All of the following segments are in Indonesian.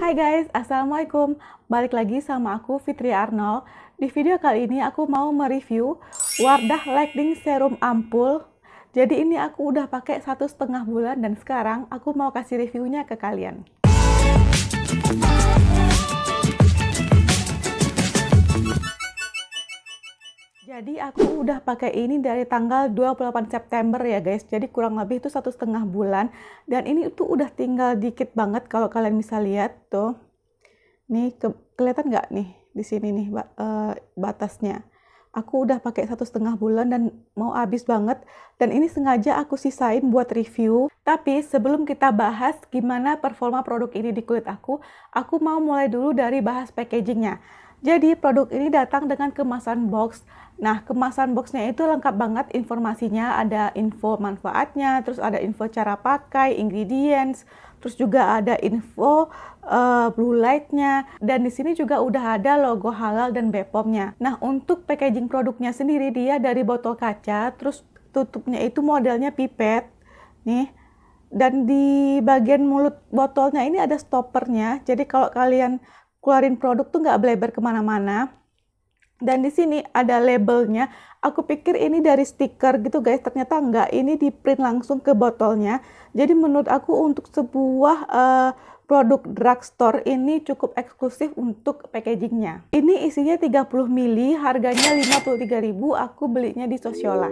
Hai guys, Assalamualaikum. Balik lagi sama aku Fitri Arnold. Di video kali ini aku mau mereview Wardah Lightning Serum Ampul. Jadi ini aku udah pakai 1,5 bulan dan sekarang aku mau kasih reviewnya ke kalian. Jadi aku udah pakai ini dari tanggal 28 September ya guys. Jadi kurang lebih itu 1,5 bulan. Dan ini tuh udah tinggal dikit banget kalau kalian bisa lihat tuh. Nih kelihatan nggak nih di sini nih batasnya. Aku udah pakai 1,5 bulan dan mau habis banget. Dan ini sengaja aku sisain buat review. Tapi sebelum kita bahas gimana performa produk ini di kulit aku mau mulai dulu dari bahas packagingnya. Jadi produk ini datang dengan kemasan box. Nah, kemasan boxnya itu lengkap banget informasinya, ada info manfaatnya, terus ada info cara pakai, ingredients, terus juga ada info blue light-nya, dan di sini juga udah ada logo halal dan BPOM-nya. Nah, untuk packaging produknya sendiri dia dari botol kaca, terus tutupnya itu modelnya pipet, nih. Dan di bagian mulut botolnya ini ada stoppernya, jadi kalau kalian keluarin produk tuh nggak bleber kemana-mana. Dan di sini ada labelnya. Aku pikir ini dari stiker gitu guys, ternyata enggak. Ini di print langsung ke botolnya. Jadi menurut aku untuk sebuah produk drugstore ini cukup eksklusif untuk packagingnya. Ini isinya 30 ml, harganya 53.000. Aku belinya di Sosiola.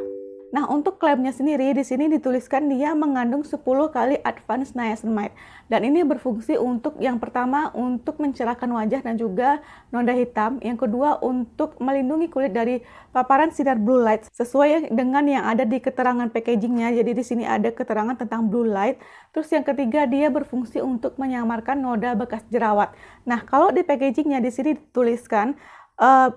Nah, untuk klaimnya sendiri di sini dituliskan dia mengandung 10 kali advanced niacinamide. Dan ini berfungsi untuk yang pertama untuk mencerahkan wajah dan juga noda hitam, yang kedua untuk melindungi kulit dari paparan sinar blue light sesuai dengan yang ada di keterangan packagingnya. Jadi di sini ada keterangan tentang blue light. Terus yang ketiga dia berfungsi untuk menyamarkan noda bekas jerawat. Nah, kalau di packagingnya di sini dituliskan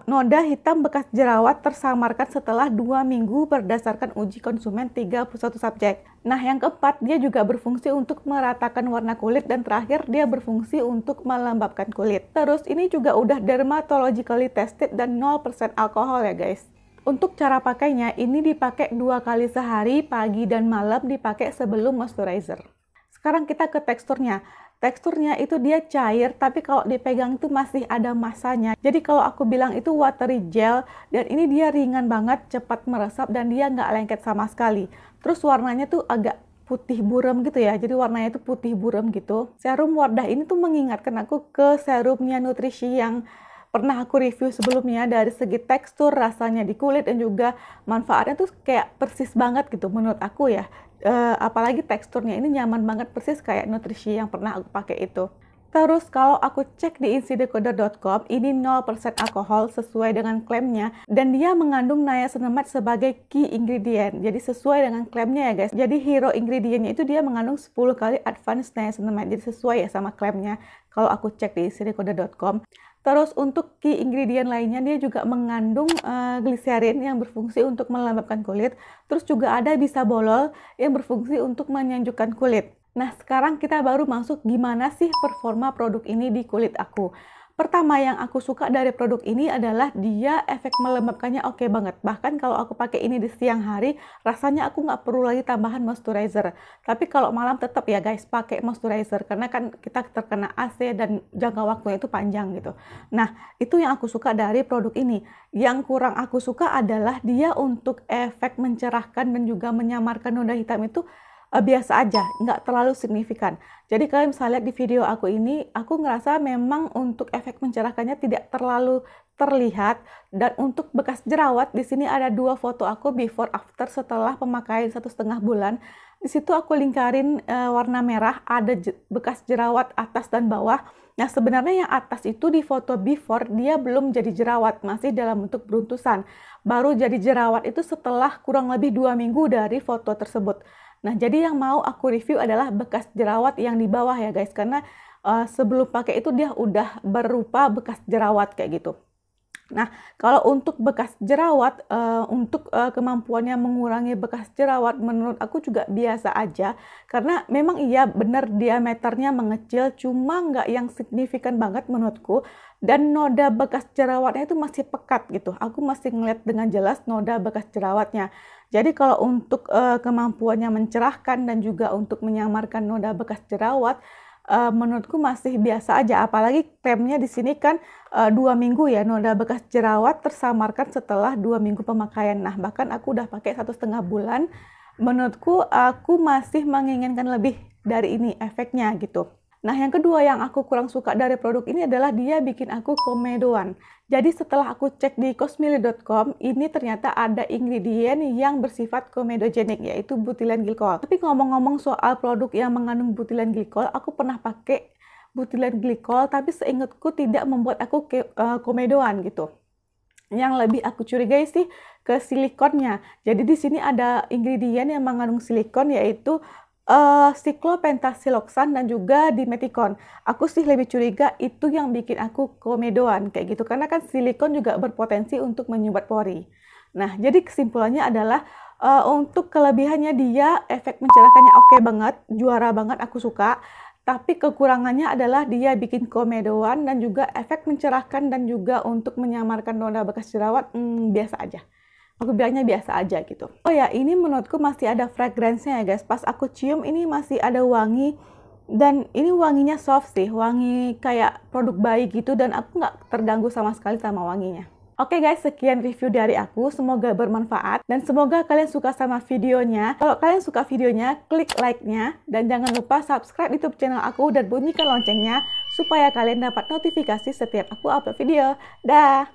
noda hitam bekas jerawat tersamarkan setelah 2 minggu berdasarkan uji konsumen 31 subjek. Nah, yang keempat, dia juga berfungsi untuk meratakan warna kulit, dan terakhir dia berfungsi untuk melembabkan kulit. Terus ini juga udah dermatologically tested dan 0% alkohol ya guys. Untuk cara pakainya, ini dipakai 2 kali sehari, pagi dan malam, dipakai sebelum moisturizer. Sekarang kita ke teksturnya. Teksturnya itu dia cair, tapi kalau dipegang itu masih ada masanya. Jadi kalau aku bilang itu watery gel, dan ini dia ringan banget, cepat meresap, dan dia nggak lengket sama sekali. Terus warnanya tuh agak putih buram gitu ya, jadi warnanya itu putih buram gitu. Serum Wardah ini tuh mengingatkan aku ke serumnya Nutrisi yang pernah aku review sebelumnya. Dari segi tekstur, rasanya di kulit, dan juga manfaatnya tuh kayak persis banget gitu menurut aku ya. Apalagi teksturnya ini nyaman banget, persis kayak Nutrisi yang pernah aku pakai itu. Terus kalau aku cek di insidecoder.com, ini 0% alkohol sesuai dengan klaimnya, dan dia mengandung niacinamide sebagai key ingredient. Jadi sesuai dengan klaimnya ya guys. Jadi hero ingredientnya itu dia mengandung 10 kali advanced niacinamide. Jadi sesuai ya sama klaimnya kalau aku cek di insidecoder.com. Terus untuk key ingredient lainnya dia juga mengandung gliserin yang berfungsi untuk melembabkan kulit. Terus juga ada bisabolol yang berfungsi untuk menyejukkan kulit. Nah, sekarang kita baru masuk gimana sih performa produk ini di kulit aku. Pertama yang aku suka dari produk ini adalah dia efek melembabkannya oke banget. Bahkan kalau aku pakai ini di siang hari, rasanya aku nggak perlu lagi tambahan moisturizer. Tapi kalau malam tetap ya guys, pakai moisturizer. Karena kan kita terkena AC dan jangka waktunya itu panjang gitu. Nah, itu yang aku suka dari produk ini. Yang kurang aku suka adalah dia untuk efek mencerahkan dan juga menyamarkan noda hitam itu biasa aja, nggak terlalu signifikan. Jadi kalian bisa lihat di video aku ini, aku ngerasa memang untuk efek mencerahkannya tidak terlalu terlihat. Dan untuk bekas jerawat, di sini ada 2 foto aku before after setelah pemakaian 1,5 bulan. Di situ aku lingkarin warna merah, ada bekas jerawat atas dan bawah. Nah, sebenarnya yang atas itu di foto before dia belum jadi jerawat, masih dalam bentuk beruntusan. Baru jadi jerawat itu setelah kurang lebih 2 minggu dari foto tersebut. Nah, jadi yang mau aku review adalah bekas jerawat yang di bawah ya guys, karena sebelum pakai itu dia udah berupa bekas jerawat kayak gitu. Nah, kalau untuk bekas jerawat, untuk kemampuannya mengurangi bekas jerawat menurut aku juga biasa aja. Karena memang iya benar diameternya mengecil, cuma nggak yang signifikan banget menurutku. Dan noda bekas jerawatnya itu masih pekat gitu. Aku masih ngeliat dengan jelas noda bekas jerawatnya. Jadi kalau untuk kemampuannya mencerahkan dan juga untuk menyamarkan noda bekas jerawat, menurutku masih biasa aja. Apalagi klaimnya di sini kan 2 minggu ya, noda bekas jerawat tersamarkan setelah 2 minggu pemakaian. Nah, bahkan aku udah pakai 1,5 bulan. Menurutku aku masih menginginkan lebih dari ini efeknya gitu. Nah, yang kedua yang aku kurang suka dari produk ini adalah dia bikin aku komedoan. Jadi setelah aku cek di cosmile.com, ini ternyata ada ingredient yang bersifat komedogenik, yaitu butilen glikol. Tapi ngomong-ngomong soal produk yang mengandung butilen glikol, aku pernah pakai butilen glikol, tapi seingatku tidak membuat aku komedoan gitu. Yang lebih aku curigai sih ke silikonnya. Jadi di sini ada ingredient yang mengandung silikon, yaitu siklopentasiloxan dan juga dimetikon. Aku sih lebih curiga itu yang bikin aku komedoan kayak gitu, karena kan silikon juga berpotensi untuk menyumbat pori. Nah, jadi kesimpulannya adalah untuk kelebihannya dia efek mencerahkannya oke banget, juara banget, aku suka. Tapi kekurangannya adalah dia bikin komedoan dan juga efek mencerahkan dan juga untuk menyamarkan noda bekas jerawat biasa aja. Aku bilangnya biasa aja gitu. Oh ya, ini menurutku masih ada fragrance-nya ya guys. Pas aku cium ini masih ada wangi. Dan ini wanginya soft sih. Wangi kayak produk bayi gitu. Dan aku nggak terganggu sama sekali sama wanginya. Oke guys, sekian review dari aku. Semoga bermanfaat. Dan semoga kalian suka sama videonya. Kalau kalian suka videonya, klik like-nya. Dan jangan lupa subscribe YouTube channel aku dan bunyikan loncengnya. Supaya kalian dapat notifikasi setiap aku upload video. Dah!